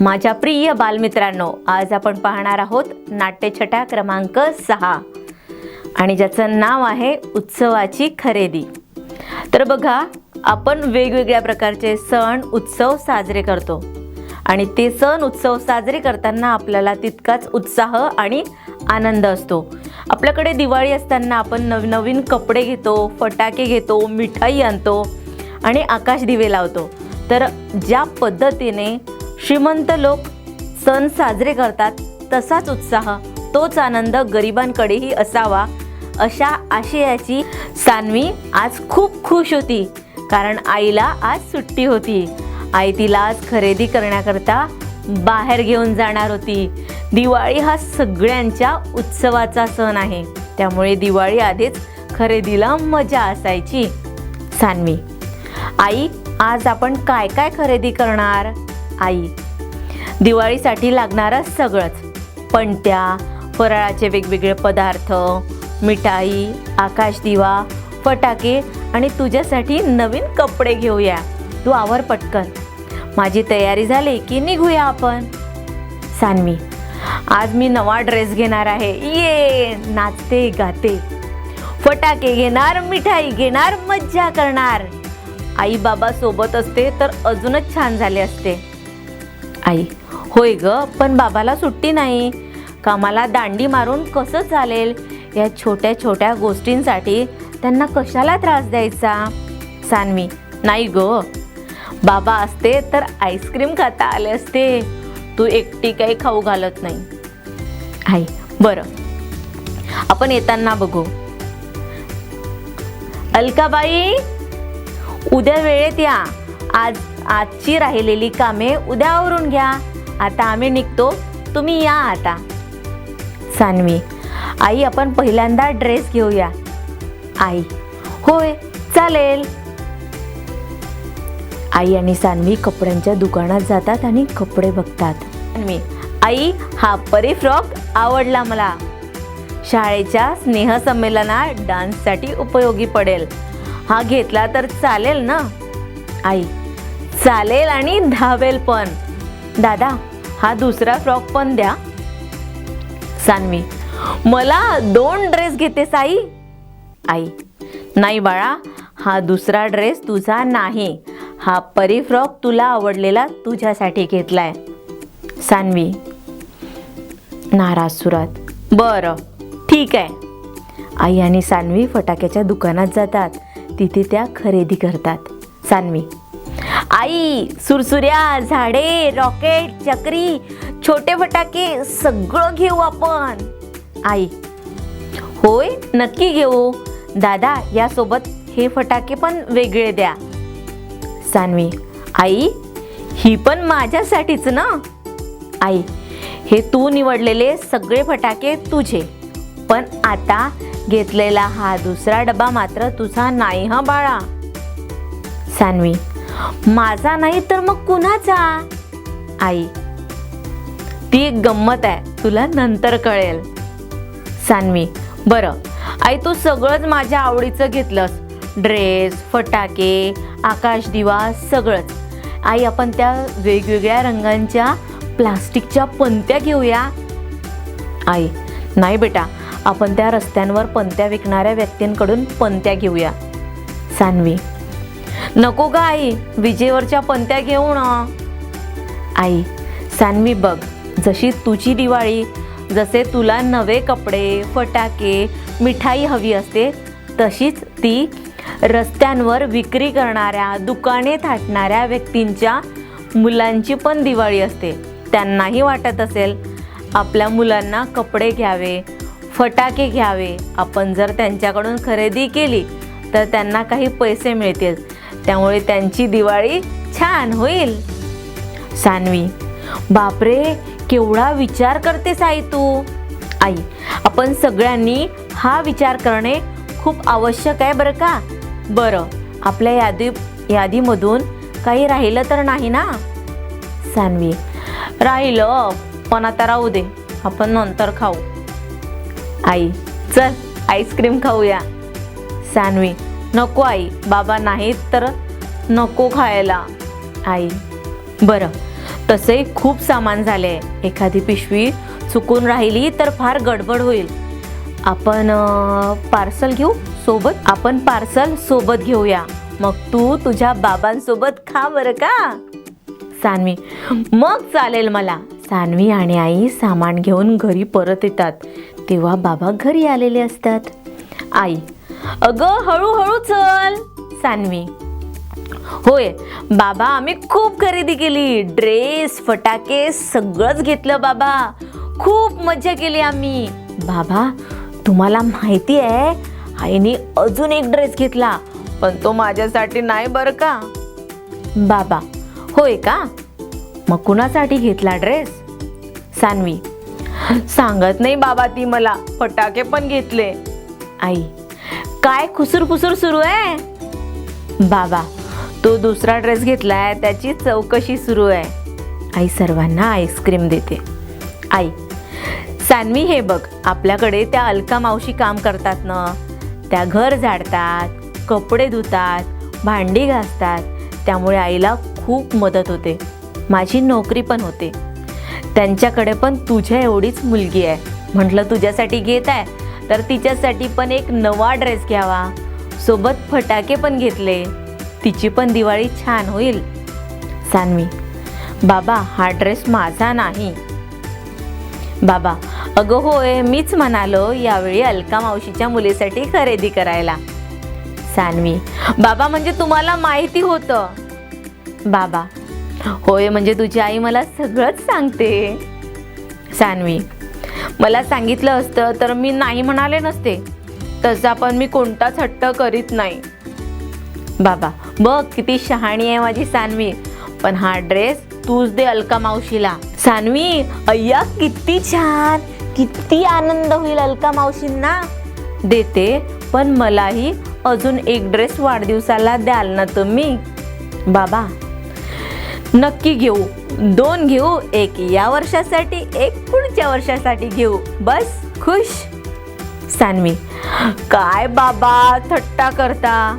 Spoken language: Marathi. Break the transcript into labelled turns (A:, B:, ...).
A: माझ्या प्रिय बालमित्रांनो, आज आपण पाहणार आहोत नाट्यछटा क्रमांक 6 आणि ज्याचं नाव आहे उत्सवाची खरेदी। तर बघा, आपण वेगवेगळ्या प्रकारचे सण उत्सव साजरे करतो आणि ते सण उत्सव साजरे करताना आपल्याला तितकाच उत्साह आणि आनंद असतो। आपल्याकडे दिवाळी असताना आपण नवनवीन कपडे घेतो, फटाके घेतो, मिठाई आणतो आणि आकाश दिवे लावतो। तर ज्या पद्धतीने श्रीमंत लोक सण साजरे करतात तसाच उत्साह, तोच आनंद गरिबांकडेही असावा, अशा आशयाची सान्वी आज खूप खुश होती, कारण आईला आज सुट्टी होती। आई तिला आज खरेदी करण्याकरता बाहेर घेऊन जाणार होती। दिवाळी हा सगळ्यांच्या उत्सवाचा सण आहे, त्यामुळे दिवाळी आधीच खरेदीला मजा असायची। सान्वी, आई आज आपण काय काय खरेदी करणार? आई, दिवाळीसाठी लागणारं सगळंच, पणत्या, फराळाचे वेगवेगळे पदार्थ, मिठाई, आकाशदिवा, फटाके आणि तुझ्यासाठी नवीन कपडे घेऊया। तू आवर पटकन, माझी तयारी झाली की निघूया आपण। सान्वी, आज मी नवा ड्रेस घेणार आहे, ये नाचते गाते, फटाके घेणार, मिठाई घेणार, मज्जा करणार। आई बाबा सोबत असते तर अजूनच छान झाले असते। आई, होय ग, पण बाबाला सुट्टी नाही, कामाला दांडी मारून कसं चालेल? या छोट्या छोट्या गोष्टींसाठी त्यांना कशाला त्रास द्यायचा? सान्वी, नाही ग, बाबा असते तर आईस्क्रीम खाता आले असते, तू एकटी काही खाऊ घालत नाही। आई, बरं, आपण येताना बघू। अलकाबाई, उद्या वेळेत या, आजची राहिलेली कामे उद्या आवरून घ्या। आता आम्ही निघतो, तुम्ही या आता। सान्वी, आई आपण पहिल्यांदा ड्रेस घेऊया। आई, होय चालेल। आई आणि सान्वी कपड्यांच्या दुकानात जातात आणि कपडे बघतात। सान्वी, आई हा परी फ्रॉक आवडला मला, शाळेच्या स्नेहसंमेलनात डान्ससाठी उपयोगी पडेल, हा घेतला तर चालेल ना? आई, चालेल आणि धावेल पण। दादा, हा दुसरा फ्रॉक पण द्या। सान्वी, मला 2 ड्रेस घेतेस आई? आई, नाही बाळा, हा दुसरा ड्रेस तुझा नाही, हा परी फ्रॉक तुला आवडलेला तुझ्यासाठी घेतलाय। सान्वी नाराज सुरात, बरं ठीक आहे। आई आणि सान्वी फटाक्याच्या दुकानात जातात, तिथे त्या खरेदी करतात। सान्वी, आई सुरसुऱ्या, झाडे, रॉकेट, चक्री, छोटे फटाके सगळं घेऊ आपण। आई, होय नक्की घेऊ, दादा यासोबत हे फटाके पण वेगळे द्या। सान्वी, आई ही पण माझ्यासाठीच ना? आई, हे तू निवडलेले सगळे फटाके तुझे, पण आता घेतलेला हा दुसरा डबा मात्र तुझा नाही हा बाळा। सान्वी, माझा नाही तर मग कुणाचा? आई, ती एक गंमत आहे, तुला नंतर कळेल। सान्वी, बरं आई, तू सगळंच माझ्या आवडीचं घेतलंस, ड्रेस, फटाके, आकाशदिवा सगळंच। आई आपण त्या वेगवेगळ्या रंगांच्या प्लास्टिकच्या पणत्या घेऊया। आई, नाही बेटा, आपण त्या रस्त्यांवर पणत्या विकणाऱ्या व्यक्तींकडून पणत्या घेऊया। सान्वी, नको ग आई, विजेवरच्या पणत्या घेऊ ना। आई, सान्वी बघ, जशी तुझी दिवाळी, जसे तुला नवे कपडे, फटाके, मिठाई हवी असते, तशीच ती रस्त्यांवर विक्री करणाऱ्या, दुकाने थाटणाऱ्या व्यक्तींच्या मुलांची पण दिवाळी असते। त्यांनाही वाटत असेल आपल्या मुलांना कपडे घ्यावे, फटाके घ्यावे, आपण जर त्यांच्याकडून खरेदी केली तर त्यांना काही पैसे मिळतील, त्यामुळे त्यांची दिवाळी छान होईल। सान्वी, बापरे, केवढा विचार करतेस आई तू। आई, आपण सगळ्यांनी हा विचार करणे खूप आवश्यक आहे बरं का? बरं, आपल्या यादीमधून काही राहिलं तर नाही ना? सान्वी, राहिलं पण आता राहू दे, आपण नंतर खाऊ। आई, चल आईस्क्रीम खाऊया। सान्वी, नको आई, बाबा नाहीत तर नको खायला। आई, बरं तसे खूप सामान झाले, एखादी पिशवी चुकून राहिली तर फार गडबड होईल. आपण पार्सल घेऊ सोबत. आपण पार्सल सोबत घेऊया, मग तू तुझ्या बाबांसोबत खा बरं का. सान्वी, मग चालेल मला. सान्वी आणि आई सामान घेऊन घरी परत येतात तेव्हा बाबा घरी आलेले असतात. आई, अगं हळूहळू चल. सान्वी, होय बाबा, आम्ही खूप खरेदी केली. ड्रेस, फटाके सगळंच घेतलं बाबा. खूप मजा केली आम्ही. बाबा, तुम्हाला माहिती आहे आईने अजून एक ड्रेस घेतला, पण तो माझ्यासाठी नाही बरं का. बाबा, होय का, मग कुणासाठी घेतला ड्रेस. सान्वी, सांगत नाही बाबा ती मला. फटाके पण घेतले. आई, काय खुसूर सुरू आहे. बाबा, तो दुसरा ड्रेस घेतलाय, त्याची चौकशी सुरू आहे. आई सर्वांना आईस्क्रीम देते. आई, सान्वी हे बघ, आपल्याकडे त्या अलका मावशी काम करतात ना, त्या घर झाडतात, कपडे धुतात, भांडी घासतात, त्यामुळे आईला खूप मदत होते. माझी नोकरी पण होते. त्यांच्याकडे पण तुझ्या एवढीच मुलगी आहे. म्हटलं तुझ्यासाठी घेत आहे तर तिच्यासाठी पण एक नवा ड्रेस घ्यावा. सोबत फटाके पण घेतले, तिची पण दिवाळी छान होईल. सान्वी, बाबा हा ड्रेस माझा नाही. बाबा, अगं होय, मीच म्हणालो यावेळी अलका मावशीच्या मुलीसाठी खरेदी करायला. सान्वी, बाबा म्हणजे तुम्हाला माहिती होतं. बाबा, होय म्हणजे तुझी आई मला सगळंच सांगते. सान्वी, मला सांगितलं असतं तर मी नाही म्हणाले नसते. तसा पण मी कोणताच हट्ट करीत नाही. बाबा, बघ किती शहाणी आहे माझी सान्वी. पण हा ड्रेस तूच दे अलका मावशीला. सान्वी, अय्या किती छान, किती आनंद होईल अलका मावशींना. देते, पण मलाही अजून एक ड्रेस वाढदिवसाला द्याल ना तुम्ही. बाबा, नक्की घेऊ. 2 घेऊ, एक या वर्षासाठी, एक पुढच्या वर्षासाठी घेऊ. बस खुश. सान्वी, काय बाबा थट्टा करता.